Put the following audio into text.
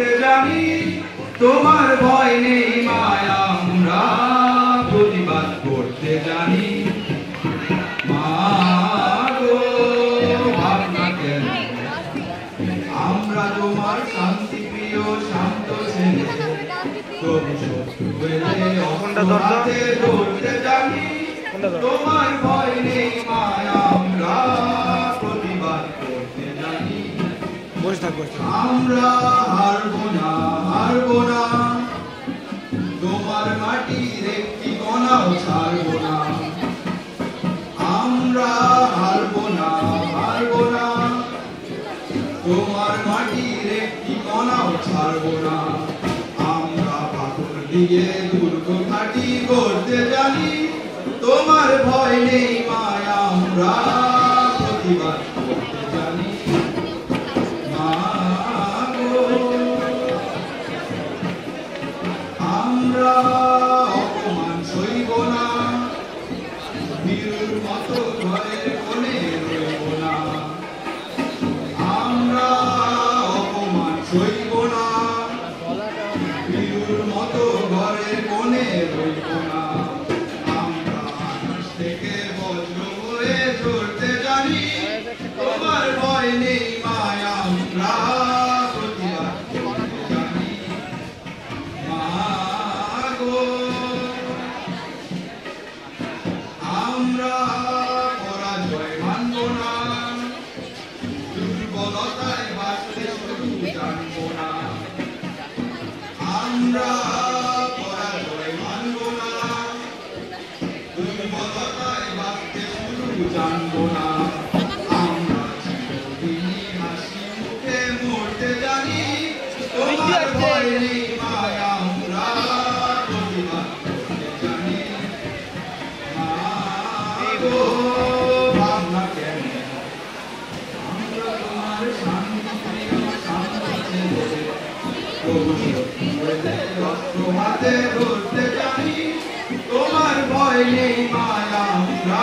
ধরতে জানি, তোমার ভয় নেই মায়া, আমরা প্রতিবাদ করতে জানি। মা গো ভাবনা কেন, আমরা তোমার শান্তি প্রিয় শান্ত ছেলে, তবু শত্রু এলে অস্ত্র হাতে ধরতে জানি। তোমার ভয় নেই মায়া, আমরা প্রতিবাদ করতে জানি। আমরা হারবো না, হারবো না, তোমার মাটির একটি কণাও ছাড়বো না। আমরা হারবো না, হারবো না, তোমার মাটির একটি কণাও ছাড়বো না। আমরা পাথর দিয়ে দুর্গ ঘাঁটি করতে জানি, তোমার ভয় নেই মায়া, আমরা প্রতিবাদ করতে জানি। মা গো আমরা অপমান সইব না, বীরুর মতো ঘরের কোণে রইব না। আমরা অপমান সইব না, বীরুর মতো ঘরের কোণে রইব না। আমরা আকাশ থেকে বজ্র হয়ে ঝরতে জানি, তোমার ভয় নেই মায়া, আমরা প্রতিবাদ করতে জানি। মা গো আমরা পরাজয় মানব না, দুর্বলতায় বাঁচতে শুধু জানব না। আমরা পরাজয় মানব না, দুর্বলতায় বাঁচতে শুধু জানব না। আমরা চিরদিনই হাসি মুখে মরতে জানি, তোমার ভয় নেই মায়া, আমরা প্রতিবাদ করতে জানি। মা গো ভাবনা কেন, আমরা তোমার শান্তি প্রিয় শান্ত ছেলে, তবু শত্রু এলে অস্ত্র হাতে ধরতে জানি। তোমার ভয় নেই মায়া, আমরা